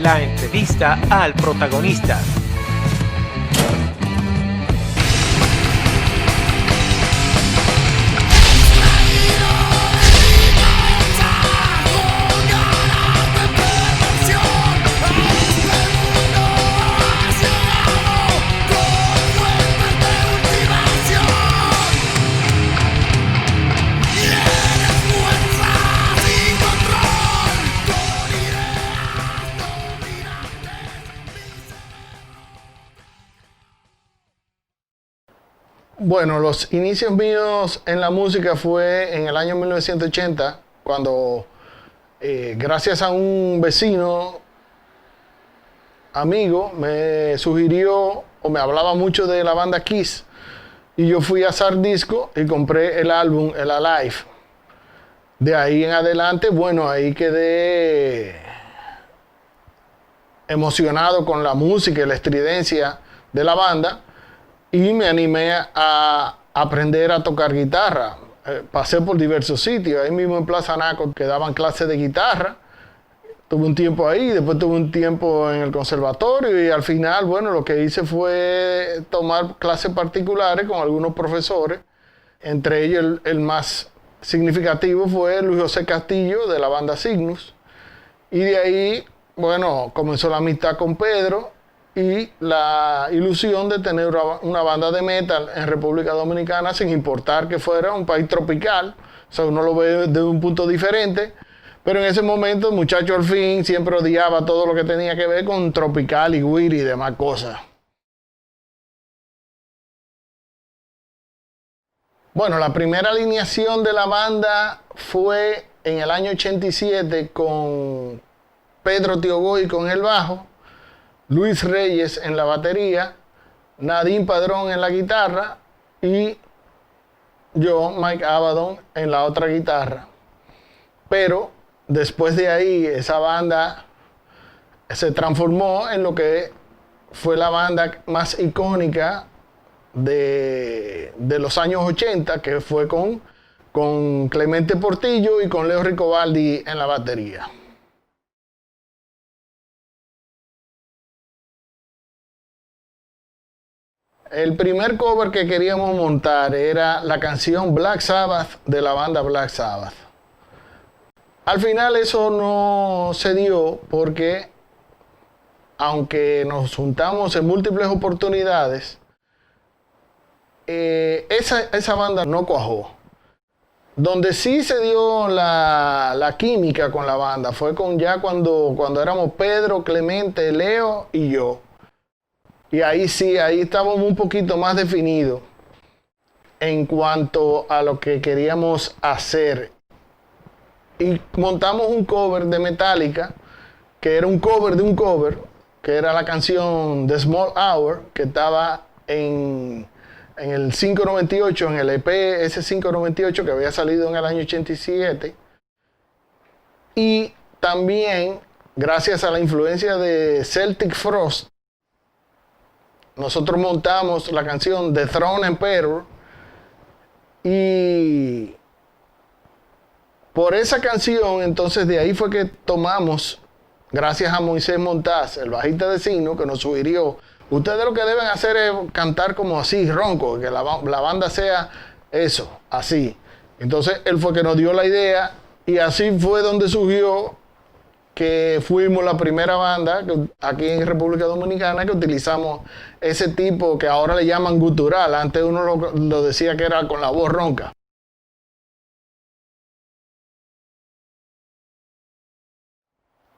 La entrevista al protagonista. Bueno, los inicios míos en la música fue en el año 1980, cuando gracias a un vecino amigo me sugirió o me hablaba mucho de la banda Kiss, y yo fui a Sar Disco y compré el álbum, el Alive. De ahí en adelante, bueno, ahí quedé emocionado con la música y la estridencia de la banda. Y me animé a aprender a tocar guitarra. Pasé por diversos sitios. Ahí mismo en Plaza Naco que daban clases de guitarra. Tuve un tiempo ahí, después tuve un tiempo en el conservatorio y al final, bueno, lo que hice fue tomar clases particulares con algunos profesores. Entre ellos el más significativo fue Luis José Castillo de la banda Cygnus. Y de ahí, bueno, comenzó la amistad con Pedro y la ilusión de tener una banda de metal en República Dominicana, sin importar que fuera un país tropical. O sea, uno lo ve desde un punto diferente, pero en ese momento el muchacho al fin siempre odiaba todo lo que tenía que ver con tropical y guiri y demás cosas. Bueno, la primera alineación de la banda fue en el año 87 con Pedro Tiogoy con el bajo, Luis Reyes en la batería, Nadine Padrón en la guitarra y yo, Mike Abaddon, en la otra guitarra. Pero después de ahí esa banda se transformó en lo que fue la banda más icónica de los años 80, que fue con Clemente Portillo y con Leo Ricobaldi en la batería. El primer cover que queríamos montar era la canción Black Sabbath de la banda Black Sabbath. Al final eso no se dio porque, aunque nos juntamos en múltiples oportunidades, esa banda no cuajó. Donde sí se dio la química con la banda fue cuando éramos Pedro, Clemente, Leo y yo. Y ahí sí, ahí estábamos un poquito más definidos en cuanto a lo que queríamos hacer. Y montamos un cover de Metallica, que era un cover de un cover, que era la canción The Small Hour, que estaba en el 598, en el EP ese 598 que había salido en el año 87. Y también, gracias a la influencia de Celtic Frost, nosotros montamos la canción The Throne Emperor, y por esa canción, entonces de ahí fue que tomamos, gracias a Moisés Montaz, el bajista de Cygnus, que nos sugirió, ustedes lo que deben hacer es cantar como así, ronco, que la banda sea eso, así. Entonces él fue que nos dio la idea y así fue donde surgió que fuimos la primera banda aquí en República Dominicana que utilizamos ese tipo que ahora le llaman gutural. Antes uno lo decía que era con la voz ronca.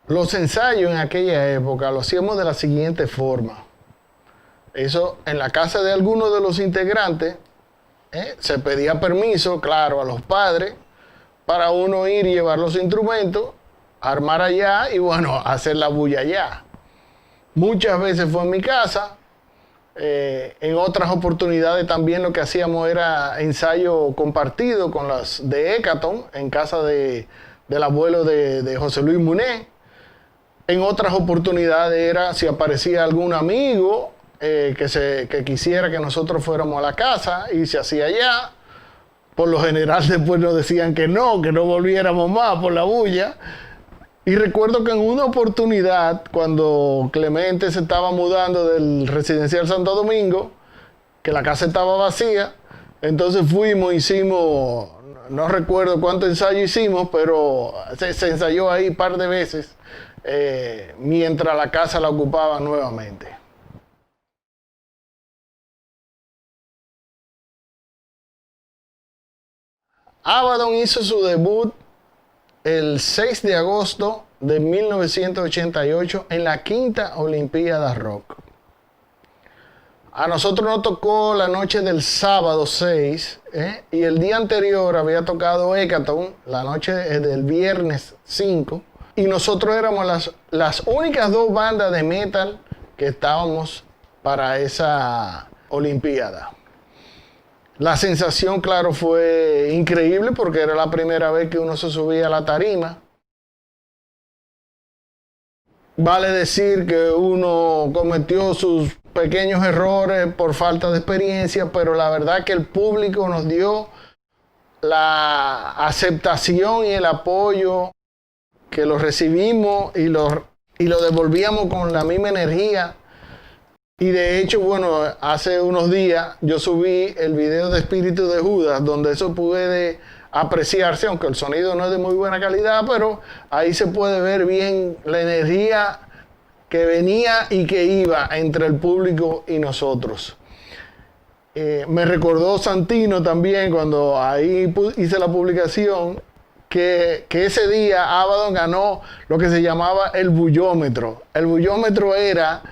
Los ensayos en aquella época lo hacíamos de la siguiente forma. Eso en la casa de algunos de los integrantes, se pedía permiso, claro, a los padres para uno ir y llevar los instrumentos, armar allá y bueno, hacer la bulla allá. Muchas veces fue en mi casa, en otras oportunidades también lo que hacíamos era ensayo compartido con las de Hecaton, en casa del abuelo de José Luis Muné. En otras oportunidades era si aparecía algún amigo que quisiera que nosotros fuéramos a la casa y se hacía allá. Por lo general después nos decían que no volviéramos más por la bulla. Y recuerdo que en una oportunidad, cuando Clemente se estaba mudando del residencial Santo Domingo, que la casa estaba vacía, entonces fuimos, hicimos, no recuerdo cuánto ensayo hicimos, pero se ensayó ahí un par de veces, mientras la casa la ocupaba nuevamente. Abaddon hizo su debut el 6 de agosto de 1988 en la quinta Olimpiada Rock. A nosotros nos tocó la noche del sábado 6, y el día anterior había tocado Hécaton, la noche del viernes 5, y nosotros éramos las únicas dos bandas de metal que estábamos para esa Olimpiada. La sensación, claro, fue increíble porque era la primera vez que uno se subía a la tarima. Vale decir que uno cometió sus pequeños errores por falta de experiencia, pero la verdad que el público nos dio la aceptación y el apoyo, que lo recibimos y lo devolvíamos con la misma energía. Y de hecho, bueno, hace unos días yo subí el video de Espíritu de Judas, donde eso puede apreciarse, aunque el sonido no es de muy buena calidad, pero ahí se puede ver bien la energía que venía y que iba entre el público y nosotros. Me recordó Santino también, cuando ahí hice la publicación, que ese día Abaddon ganó lo que se llamaba el bullómetro. El bullómetro era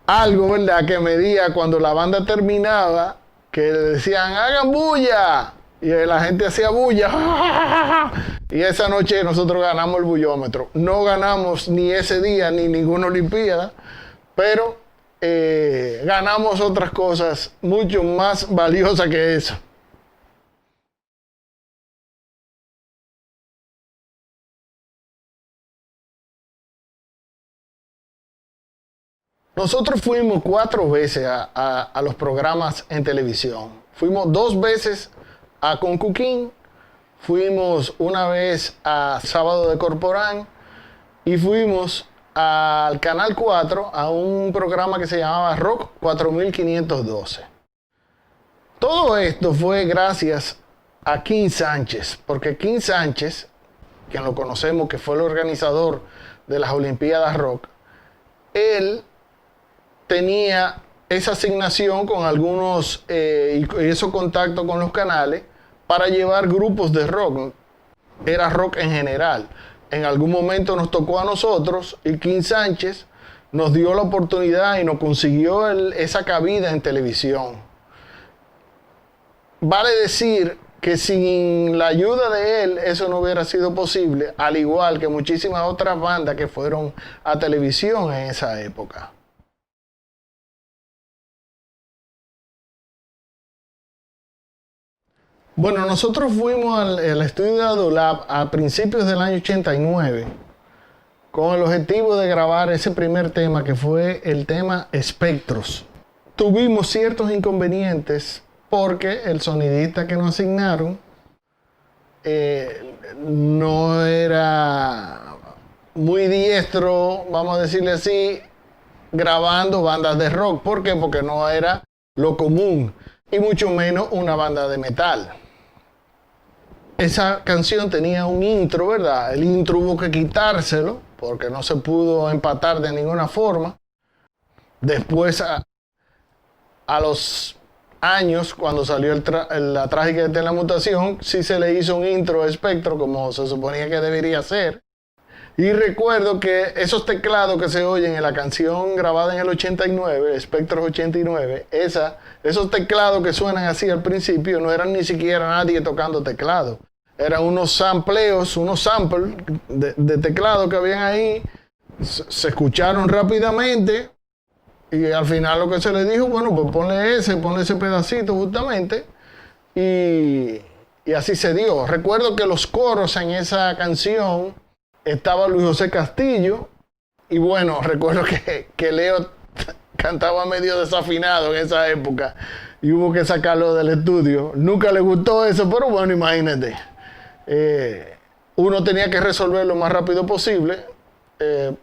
algo, ¿verdad?, que medía cuando la banda terminaba, que le decían, hagan bulla, y la gente hacía bulla, y esa noche nosotros ganamos el bullómetro. No ganamos ni ese día ni ninguna Olimpiada, pero ganamos otras cosas mucho más valiosas que eso. Nosotros fuimos 4 veces a los programas en televisión. Fuimos 2 veces a Concuquín, fuimos una vez a Sábado de Corporán y fuimos al Canal 4 a un programa que se llamaba Rock 4512. Todo esto fue gracias a King Sánchez, porque King Sánchez, quien lo conocemos que fue el organizador de las Olimpiadas Rock, él tenía esa asignación con algunos y esos contactos con los canales para llevar grupos de rock. Era rock en general. En algún momento nos tocó a nosotros y King Sánchez nos dio la oportunidad y nos consiguió esa cabida en televisión. Vale decir que sin la ayuda de él eso no hubiera sido posible, al igual que muchísimas otras bandas que fueron a televisión en esa época. Bueno, nosotros fuimos al estudio de Adolab a principios del año 89 con el objetivo de grabar ese primer tema, que fue el tema Espectros. Tuvimos ciertos inconvenientes porque el sonidista que nos asignaron no era muy diestro, vamos a decirle así, grabando bandas de rock. ¿Por qué? Porque no era lo común, y mucho menos una banda de metal. Esa canción tenía un intro, ¿verdad? El intro hubo que quitárselo porque no se pudo empatar de ninguna forma. Después, a los años, cuando salió la trágica de la mutación, sí se le hizo un intro a Espectro como se suponía que debería ser. Y recuerdo que esos teclados que se oyen en la canción grabada en el 89, Espectros 89, esos teclados que suenan así al principio, no eran ni siquiera nadie tocando teclado. Eran unos samples de teclado que habían ahí, se escucharon rápidamente y al final lo que se le dijo, bueno, pues ponle ese pedacito justamente, y así se dio. Recuerdo que los coros en esa canción estaba Luis José Castillo, y bueno, recuerdo que Leo cantaba medio desafinado en esa época y hubo que sacarlo del estudio. Nunca le gustó eso, pero bueno, imagínate. uno tenía que resolver lo más rápido posible,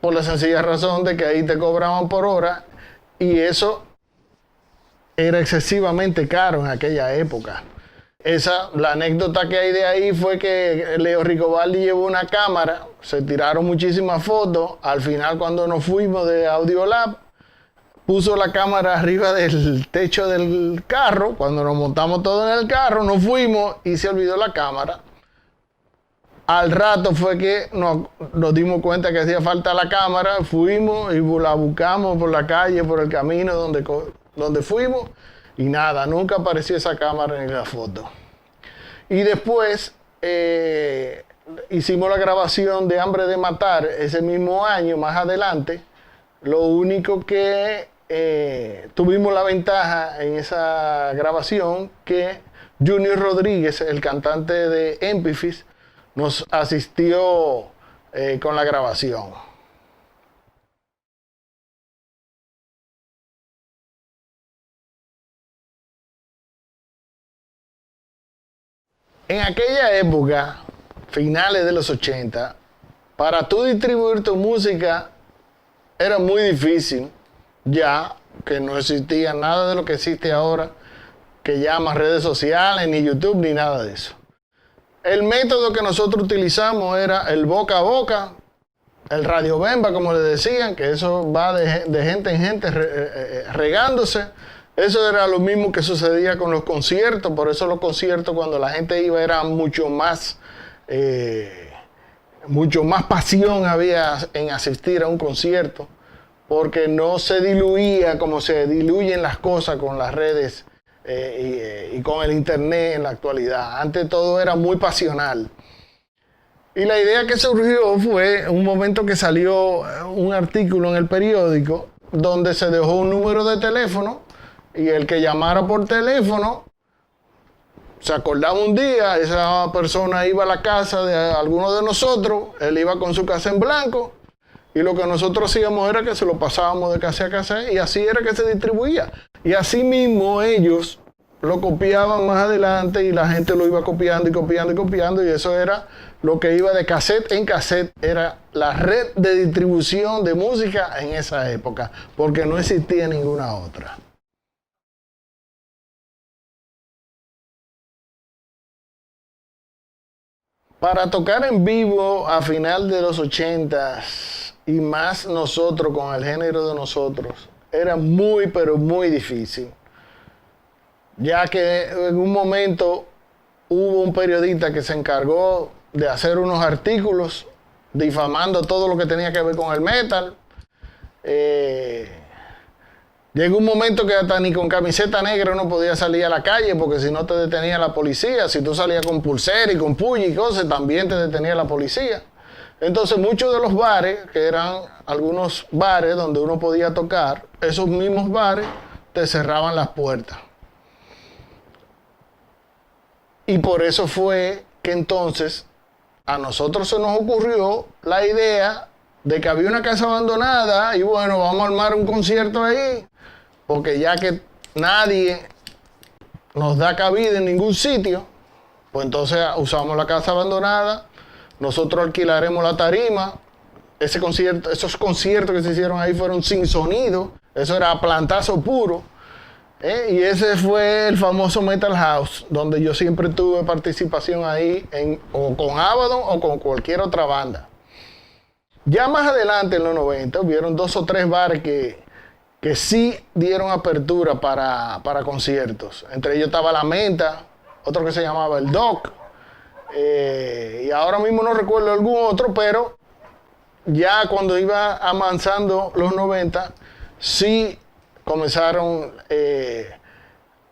por la sencilla razón de que ahí te cobraban por hora y eso era excesivamente caro en aquella época. La anécdota que hay de ahí fue que Leo Ricobaldi llevó una cámara, se tiraron muchísimas fotos, al final cuando nos fuimos de Audiolab, puso la cámara arriba del techo del carro, cuando nos montamos todos en el carro, nos fuimos y se olvidó la cámara. Al rato fue que nos dimos cuenta que hacía falta la cámara, fuimos y la buscamos por la calle, por el camino donde fuimos, y nada, nunca apareció esa cámara en la foto. Y después hicimos la grabación de Hambre de Matar ese mismo año, más adelante. Lo único que tuvimos la ventaja en esa grabación que Junior Rodríguez, el cantante de Empifis, nos asistió con la grabación. En aquella época, finales de los 80, para tú distribuir tu música era muy difícil, ya que no existía nada de lo que existe ahora, que llama redes sociales, ni YouTube, ni nada de eso. El método que nosotros utilizamos era el boca a boca, el radio bemba, como le decían, que eso va de gente en gente regándose. Eso era lo mismo que sucedía con los conciertos, por eso los conciertos cuando la gente iba era mucho más pasión había en asistir a un concierto, porque no se diluía como se diluyen las cosas con las redes y con el internet en la actualidad. Antes todo era muy pasional. Y la idea que surgió fue un momento que salió un artículo en el periódico donde se dejó un número de teléfono y el que llamara por teléfono se acordaba un día, esa persona iba a la casa de alguno de nosotros, él iba con su casa en blanco y lo que nosotros hacíamos era que se lo pasábamos de casa a casa y así era que se distribuía. Y así mismo ellos lo copiaban más adelante y la gente lo iba copiando y copiando y copiando y eso era lo que iba de cassette en cassette, era la red de distribución de música en esa época, porque no existía ninguna otra. Para tocar en vivo a final de los 80s y más nosotros con el género de nosotros, era muy pero muy difícil. Ya que en un momento hubo un periodista que se encargó de hacer unos artículos difamando todo lo que tenía que ver con el metal. Llegó un momento que hasta ni con camiseta negra no podía salir a la calle porque si no te detenía la policía. Si tú salías con pulsera y con puño y cosas, también te detenía la policía. Entonces muchos de los bares, que eran algunos bares donde uno podía tocar, esos mismos bares te cerraban las puertas. Y por eso fue que entonces a nosotros se nos ocurrió la idea de que había una casa abandonada y bueno, vamos a armar un concierto ahí, porque ya que nadie nos da cabida en ningún sitio, pues entonces usamos la casa abandonada, nosotros alquilaremos la tarima, esos conciertos que se hicieron ahí fueron sin sonido, eso era plantazo puro. Y ese fue el famoso Metal House, donde yo siempre tuve participación ahí, o con Abaddon o con cualquier otra banda. Ya más adelante, en los 90, hubieron 2 o 3 bares que sí dieron apertura para conciertos. Entre ellos estaba La Menta, otro que se llamaba El Doc, y ahora mismo no recuerdo algún otro, pero ya cuando iba avanzando los 90, sí comenzaron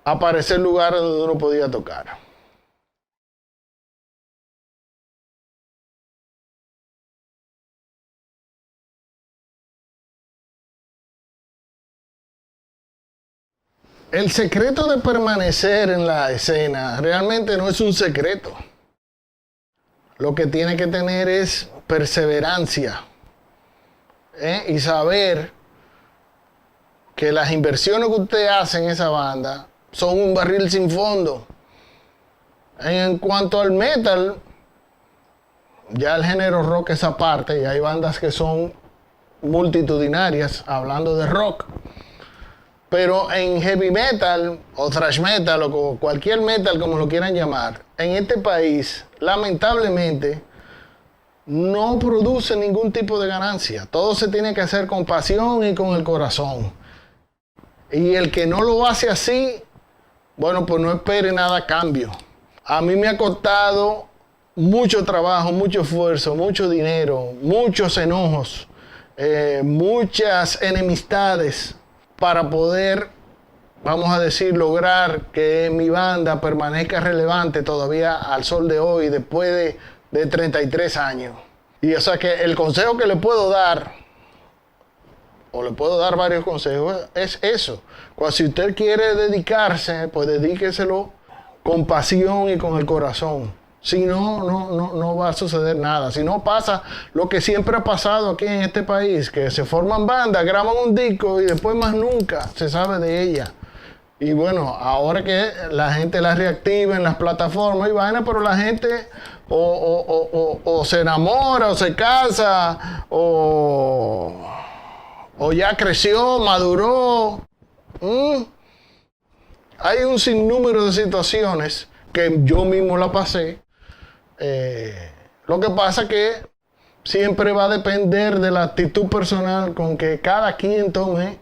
a aparecer lugares donde uno podía tocar. El secreto de permanecer en la escena realmente no es un secreto. Lo que tiene que tener es perseverancia, y saber que las inversiones que usted hace en esa banda son un barril sin fondo. En cuanto al metal, ya el género rock es aparte, y hay bandas que son multitudinarias hablando de rock. Pero en heavy metal o thrash metal o cualquier metal como lo quieran llamar, en este país, lamentablemente, no produce ningún tipo de ganancia. Todo se tiene que hacer con pasión y con el corazón. Y el que no lo hace así, bueno, pues no espere nada a cambio. A mí me ha costado mucho trabajo, mucho esfuerzo, mucho dinero, muchos enojos, muchas enemistades para poder, vamos a decir, lograr que mi banda permanezca relevante todavía al sol de hoy, después de 33 años. Y o sea que el consejo que le puedo dar, o le puedo dar varios consejos, es eso. Cuando si usted quiere dedicarse, pues dedíqueselo con pasión y con el corazón. Si no, no va a suceder nada. Si no pasa lo que siempre ha pasado aquí en este país, que se forman bandas, graban un disco y después más nunca se sabe de ella. Y bueno, ahora que la gente la reactiva en las plataformas y vaina, pero la gente o se enamora, o se casa, o ya creció, maduró. Hay un sinnúmero de situaciones que yo mismo la pasé. Lo que pasa es que siempre va a depender de la actitud personal con que cada quien tome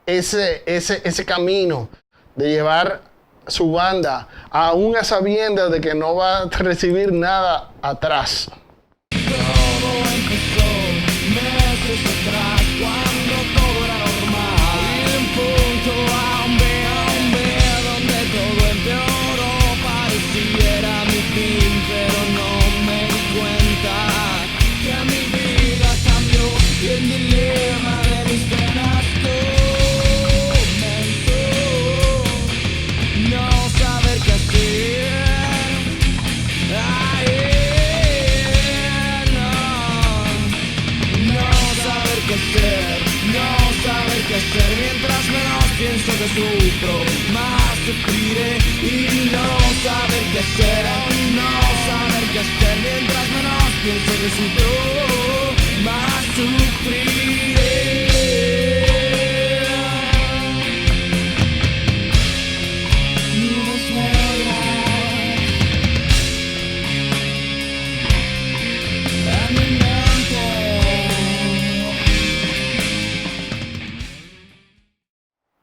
ese camino de llevar su banda, aún a sabiendas de que no va a recibir nada atrás. Todo empezó meses atrás, cuando todo era normal, y de un punto a un B, donde todo empeoró, pareciera mi fin, pero no me di cuenta que mi vida cambió y el dilema de mis penas comenzó. No saber qué hacer. No saber qué hacer, mientras menos pienso que sufro, más sufriré. Y no saber qué hacer, no saber qué hacer, mientras menos pienso que sufro, más sufriré.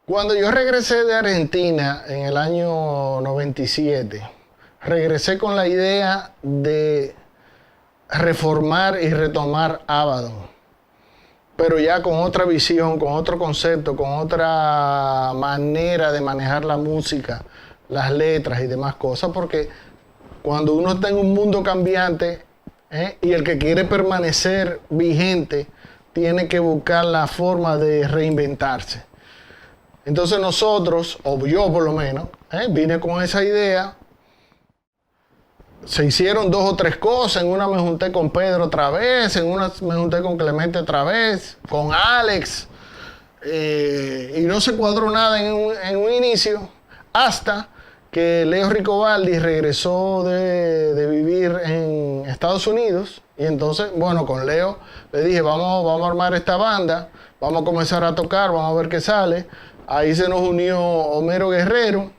Cuando yo regresé de Argentina en el año 97, regresé con la idea de reformar y retomar Abaddon, pero ya con otra visión, con otro concepto, con otra manera de manejar la música, las letras y demás cosas, porque cuando uno está en un mundo cambiante, y el que quiere permanecer vigente tiene que buscar la forma de reinventarse. Entonces nosotros, o yo por lo menos, vine con esa idea. Se hicieron 2 o 3 cosas. En una me junté con Pedro otra vez, en una me junté con Clemente otra vez, con Alex. Y no se cuadró nada en un inicio, hasta que Leo Ricobaldi regresó de vivir en Estados Unidos. Y entonces, bueno, con Leo le dije, vamos a armar esta banda, vamos a comenzar a tocar, vamos a ver qué sale. Ahí se nos unió Homero Guerrero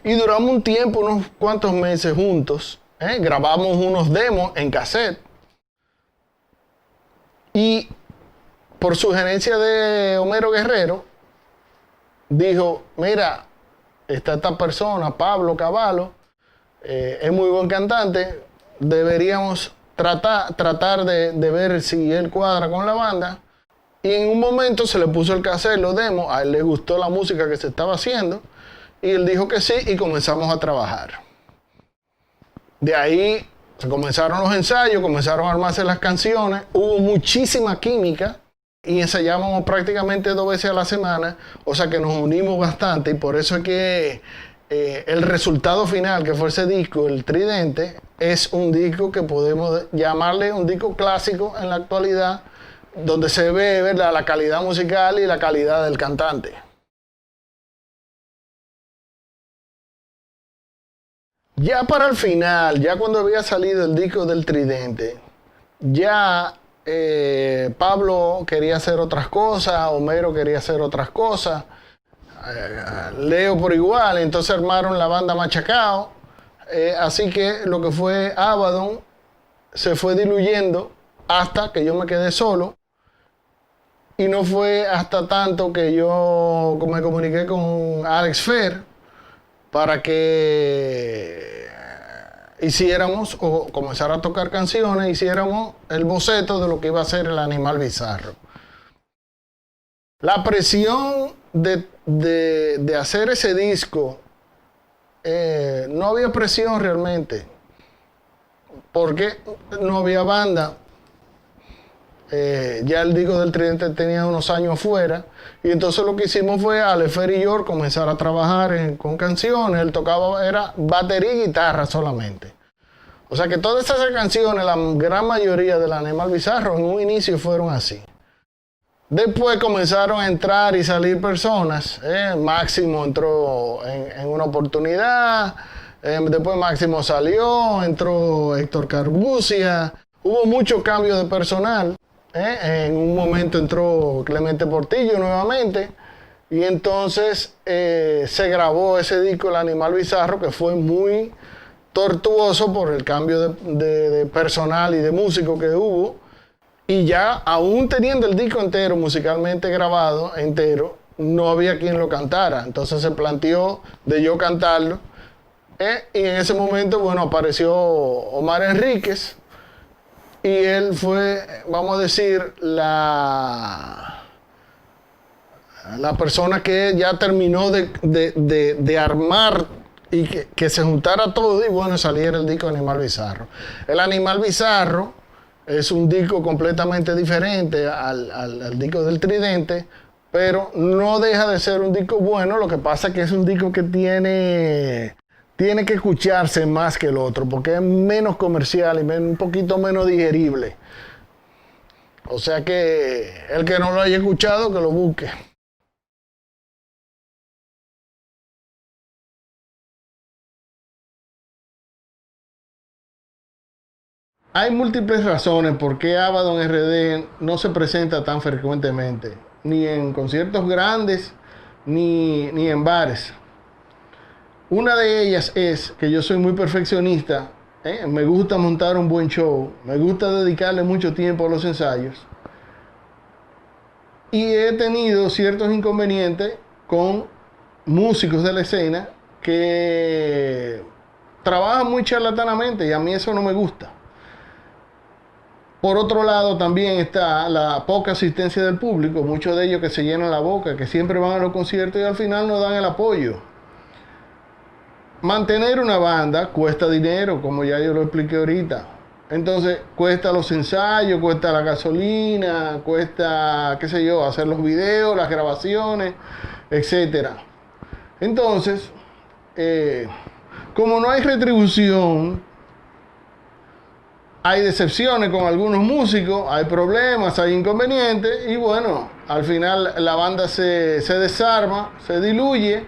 y duramos un tiempo, unos cuantos meses juntos. Grabamos unos demos en cassette y por sugerencia de Homero Guerrero dijo, mira, está esta persona, Pablo Cavallo, es muy buen cantante, deberíamos tratar de ver si él cuadra con la banda. Y en un momento se le puso el cassette, los demos, a él le gustó la música que se estaba haciendo y él dijo que sí y comenzamos a trabajar. De ahí se comenzaron los ensayos, comenzaron a armarse las canciones, hubo muchísima química y ensayábamos prácticamente 2 veces a la semana, o sea que nos unimos bastante y por eso es que el resultado final, que fue ese disco, El Tridente, es un disco que podemos llamarle un disco clásico en la actualidad, donde se ve, ¿verdad?, la calidad musical y la calidad del cantante. Ya para el final, ya cuando había salido el disco del Tridente, ya Pablo quería hacer otras cosas, Homero quería hacer otras cosas, Leo por igual, entonces armaron la banda Machacao, así que lo que fue Abaddon se fue diluyendo hasta que yo me quedé solo. Y no fue hasta tanto que yo me comuniqué con Alex Fer para que hiciéramos o comenzara a tocar canciones, hiciéramos el boceto de lo que iba a ser el Animal Bizarro. La presión de hacer ese disco, no había presión realmente, porque no había banda. Ya el disco del Tridente tenía unos años afuera, y entonces lo que hicimos fue Alex Fer y yo comenzar a trabajar con canciones. Él tocaba, era batería y guitarra solamente. O sea que todas esas canciones, la gran mayoría del Animal Bizarro en un inicio fueron así. Después comenzaron a entrar y salir personas. Máximo entró en una oportunidad, después Máximo salió, entró Héctor Carbucia, hubo muchos cambios de personal. En un momento entró Clemente Portillo nuevamente, y entonces se grabó ese disco, El Animal Bizarro, que fue muy tortuoso por el cambio de personal y de músico que hubo. Y ya, aún teniendo el disco entero, musicalmente grabado, entero, no había quien lo cantara. Entonces se planteó de yo cantarlo. Y en ese momento, bueno, apareció Omar Enríquez. Y él fue, vamos a decir, la persona que ya terminó de armar y que se juntara todo y bueno, saliera el disco Animal Bizarro. El Animal Bizarro es un disco completamente diferente al disco del Tridente, pero no deja de ser un disco bueno. Lo que pasa es que es un disco que tiene que escucharse más que el otro, porque es menos comercial y un poquito menos digerible. O sea que el que no lo haya escuchado, que lo busque. Hay múltiples razones por qué Abaddon RD no se presenta tan frecuentemente, ni en conciertos grandes, ni en bares. Una de ellas es que yo soy muy perfeccionista, me gusta montar un buen show, me gusta dedicarle mucho tiempo a los ensayos, y he tenido ciertos inconvenientes con músicos de la escena que trabajan muy charlatanamente, y a mí eso no me gusta. Por otro lado, también está la poca asistencia del público, muchos de ellos que se llenan la boca, que siempre van a los conciertos y al final no dan el apoyo. Mantener una banda cuesta dinero, como ya yo lo expliqué ahorita. Entonces, cuesta los ensayos, cuesta la gasolina, cuesta, qué sé yo, hacer los videos, las grabaciones, etc. Entonces, como no hay retribución, hay decepciones con algunos músicos, hay problemas, hay inconvenientes, y bueno, al final la banda se desarma, se diluye,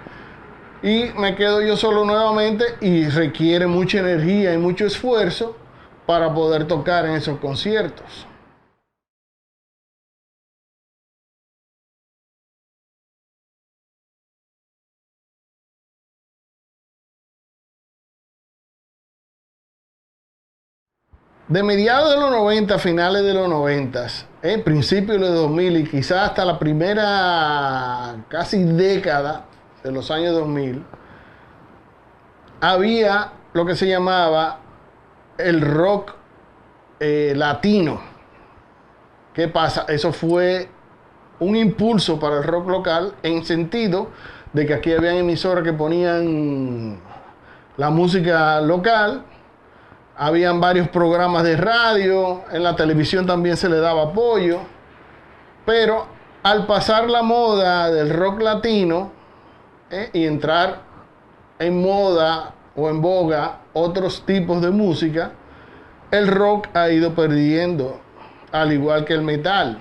y me quedo yo solo nuevamente, y requiere mucha energía y mucho esfuerzo para poder tocar en esos conciertos. De mediados de los 90, finales de los 90, principios de los 2000 y quizás hasta la primera casi década de los años 2000, había lo que se llamaba el rock latino. ¿Qué pasa? Eso fue un impulso para el rock local, en sentido de que aquí habían emisoras que ponían la música local. Habían varios programas de radio, en la televisión también se le daba apoyo, pero al pasar la moda del rock latino y entrar en moda o en boga otros tipos de música, el rock ha ido perdiendo, al igual que el metal.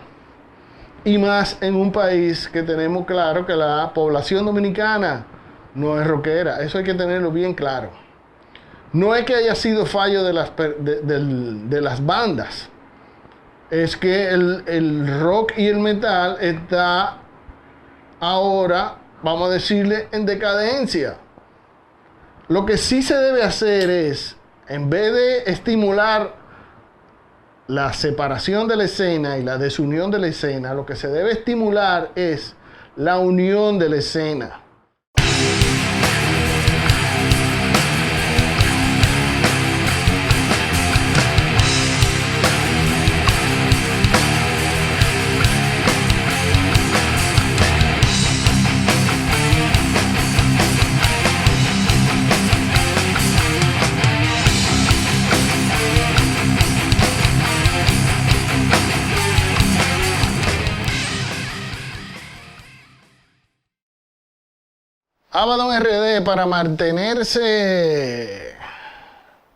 Y más en un país que tenemos claro que la población dominicana no es rockera, eso hay que tenerlo bien claro. no es que haya sido fallo de las bandas, es que el rock y el metal está ahora, vamos a decirle, en decadencia. Lo que sí se debe hacer es, en vez de estimular la separación de la escena y la desunión de la escena, lo que se debe estimular es la unión de la escena. Abaddon RD, para mantenerse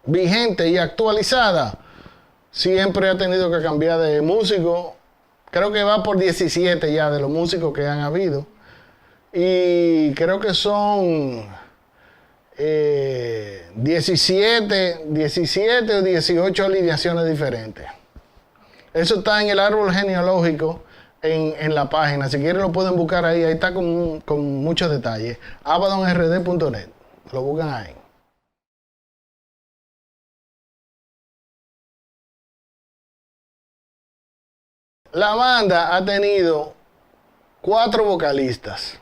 vigente y actualizada, siempre ha tenido que cambiar de músico. Creo que va por 17 ya de los músicos que han habido. Y creo que son 17 o 18 alineaciones diferentes. Eso está en el árbol genealógico. En la página, si quieren lo pueden buscar ahí está con muchos detalles. abaddonrd.net, lo buscan ahí. La banda ha tenido 4 vocalistas.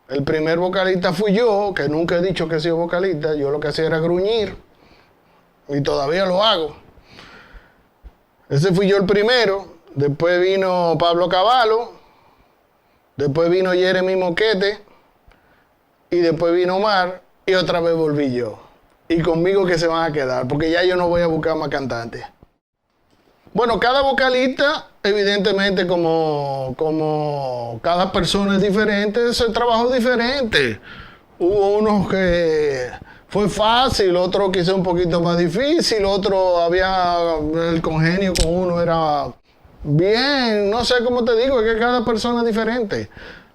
El primer vocalista fui yo, que nunca he dicho que he sido vocalista. Yo lo que hacía era gruñir, y todavía lo hago. Ese fui yo el primero. Después vino Pablo Cavallo, después vino Jeremy Moquete, y después vino Omar, y otra vez volví yo. Y conmigo que se van a quedar, porque ya yo no voy a buscar más cantantes. Bueno, cada vocalista, evidentemente, como cada persona es diferente, es el trabajo diferente. Hubo unos que fue fácil, otro quizá un poquito más difícil, otro había, el congenio con uno era bien, no sé cómo te digo, es que cada persona es diferente.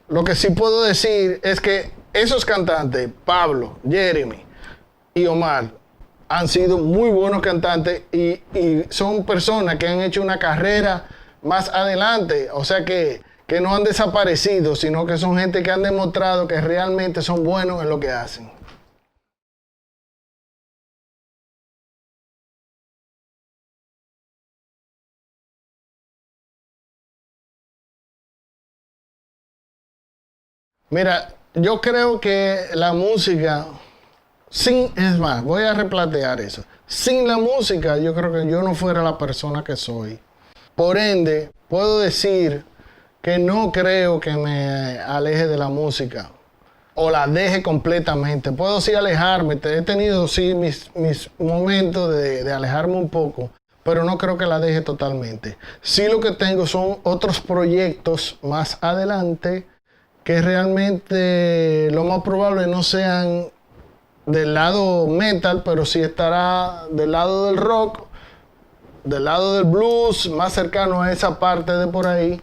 Lo que sí puedo decir es que esos cantantes, Pablo, Jeremy y Omar, han sido muy buenos cantantes y son personas que han hecho una carrera más adelante. O sea que no han desaparecido, sino que son gente que han demostrado que realmente son buenos en lo que hacen. Mira, yo creo que la música, es más, voy a replantear eso. Sin la música, yo creo que yo no fuera la persona que soy. Por ende, puedo decir que no creo que me aleje de la música o la deje completamente. Puedo sí alejarme, he tenido sí mis momentos de alejarme un poco, pero no creo que la deje totalmente. Sí, lo que tengo son otros proyectos más adelante que realmente lo más probable no sean del lado metal, pero sí estará del lado del rock, del lado del blues, más cercano a esa parte de por ahí.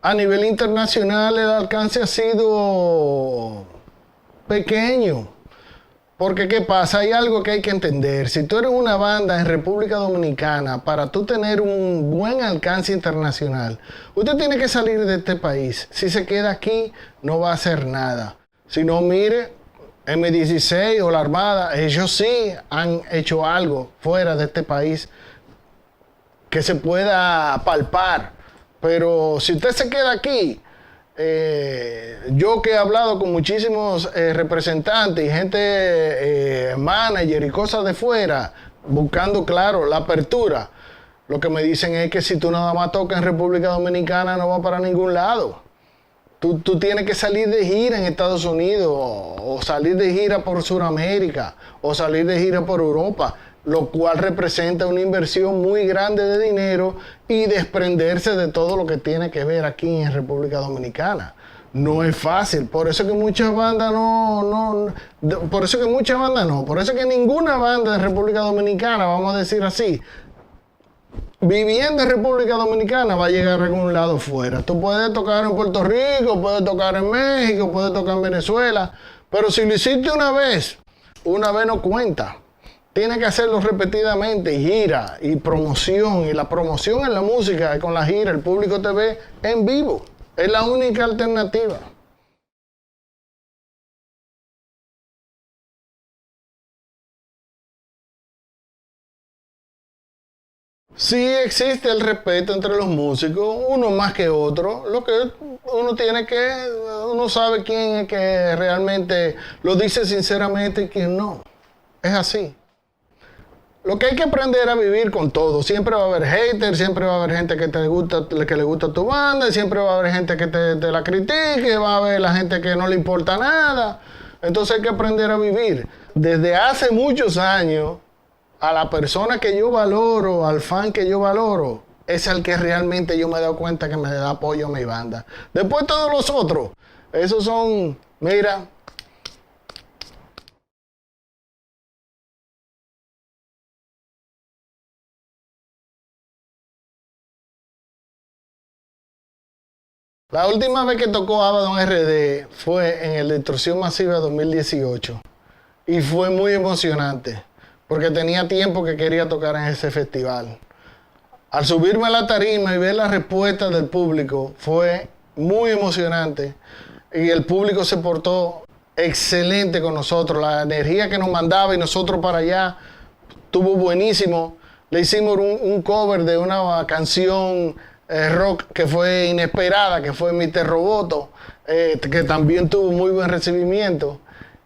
A nivel internacional el alcance ha sido pequeño. Porque ¿qué pasa? Hay algo que hay que entender. Si tú eres una banda en República Dominicana, para tú tener un buen alcance internacional, usted tiene que salir de este país. Si se queda aquí, no va a hacer nada. Si no, mire, M16 o la Armada, ellos sí han hecho algo fuera de este país que se pueda palpar. Pero si usted se queda aquí, yo que he hablado con muchísimos representantes y gente, manager y cosas de fuera, buscando, claro, la apertura, lo que me dicen es que si tú nada más tocas en República Dominicana no va para ningún lado. Tú tienes que salir de gira en Estados Unidos, o salir de gira por Sudamérica, o salir de gira por Europa, lo cual representa una inversión muy grande de dinero y desprenderse de todo lo que tiene que ver aquí en República Dominicana. No es fácil, por eso que muchas bandas por eso que ninguna banda de República Dominicana, vamos a decir así, viviendo en República Dominicana va a llegar a algún lado fuera. Tú puedes tocar en Puerto Rico, puedes tocar en México, puedes tocar en Venezuela, pero si lo hiciste una vez no cuenta. Tienes que hacerlo repetidamente, gira y promoción. Y la promoción en la música, con la gira, el público te ve en vivo. Es la única alternativa. Sí existe el respeto entre los músicos, uno más que otro. Lo que uno sabe quién es que realmente lo dice sinceramente y quién no. Es así. Lo que hay que aprender a vivir con todo. Siempre va a haber haters, siempre va a haber gente que le gusta tu banda, y siempre va a haber gente que te la critique, va a haber la gente que no le importa nada. Entonces hay que aprender a vivir. Desde hace muchos años, a la persona que yo valoro, al fan que yo valoro, es al que realmente yo me he dado cuenta que me da apoyo a mi banda. Después todos los otros, esos son, mira. La última vez que tocó Abaddon RD fue en el Destrucción Masiva 2018 y fue muy emocionante porque tenía tiempo que quería tocar en ese festival. Al subirme a la tarima y ver la respuesta del público fue muy emocionante y el público se portó excelente con nosotros. La energía que nos mandaba y nosotros para allá estuvo buenísimo. Le hicimos un cover de una canción rock que fue inesperada, que fue Mr. Roboto, que también tuvo muy buen recibimiento.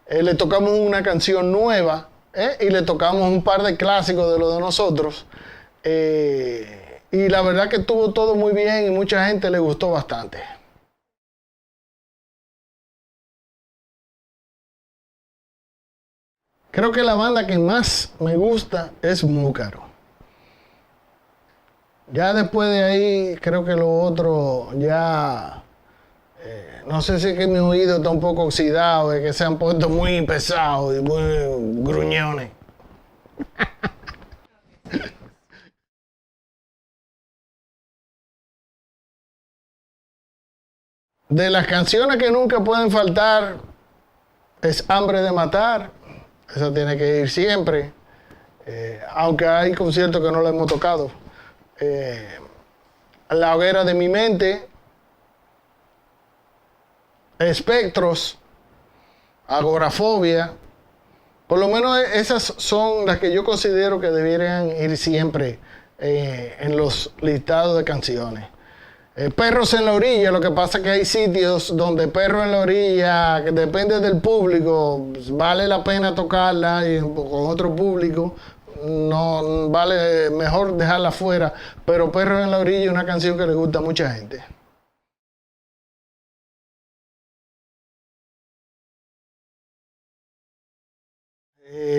Le tocamos una canción nueva y le tocamos un par de clásicos de lo de nosotros. Y la verdad que estuvo todo muy bien y mucha gente le gustó bastante. Creo que la banda que más me gusta es Múcaro. Ya después de ahí, creo que lo otro ya, no sé si es que mi oído está un poco oxidado, es que se han puesto muy pesados y muy gruñones. De las canciones que nunca pueden faltar es Hambre de Matar, esa tiene que ir siempre, aunque hay conciertos que no la hemos tocado. La Hoguera de mi Mente, Espectros, Agorafobia. Por lo menos esas son las que yo considero que debieran ir siempre en los listados de canciones. Perros en la Orilla, lo que pasa es que hay sitios donde Perros en la Orilla, que depende del público, pues vale la pena tocarla y con otro público. No vale, mejor dejarla fuera, pero Perros en la Orilla es una canción que le gusta a mucha gente.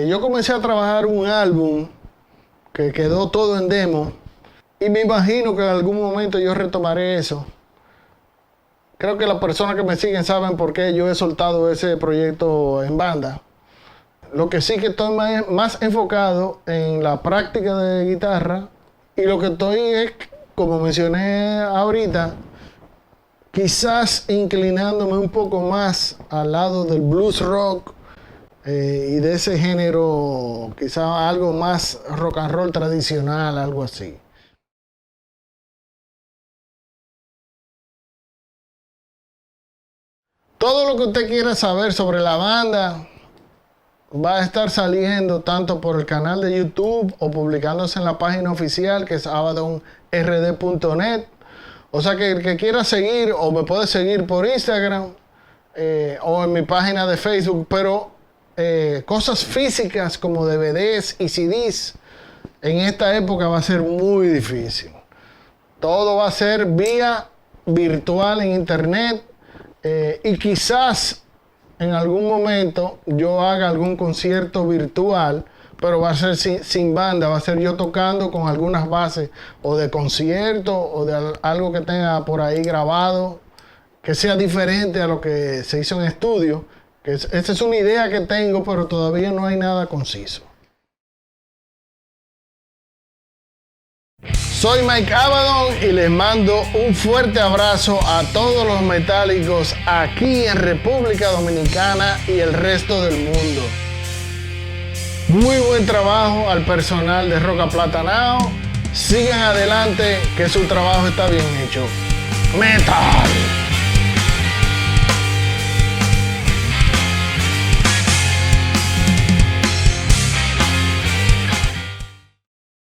Yo comencé a trabajar un álbum que quedó todo en demo y me imagino que en algún momento yo retomaré eso. Creo que las personas que me siguen saben por qué yo he soltado ese proyecto en banda. Lo que sí que estoy más enfocado en la práctica de guitarra y lo que estoy es, como mencioné ahorita, quizás inclinándome un poco más al lado del blues rock y de ese género, quizás algo más rock and roll tradicional, algo así. Todo lo que usted quiera saber sobre la banda va a estar saliendo tanto por el canal de YouTube o publicándose en la página oficial que es abaddonrd.net. O sea que el que quiera seguir o me puede seguir por Instagram o en mi página de Facebook, pero cosas físicas como DVDs y CDs en esta época va a ser muy difícil. Todo va a ser vía virtual en internet y quizás en algún momento yo haga algún concierto virtual, pero va a ser sin banda, va a ser yo tocando con algunas bases o de concierto o de algo que tenga por ahí grabado, que sea diferente a lo que se hizo en estudio. Esa es una idea que tengo, pero todavía no hay nada conciso. Soy Mike Abaddon y les mando un fuerte abrazo a todos los metálicos aquí en República Dominicana y el resto del mundo. Muy buen trabajo al personal de Roca Platanao. Sigan adelante que su trabajo está bien hecho. ¡Metal!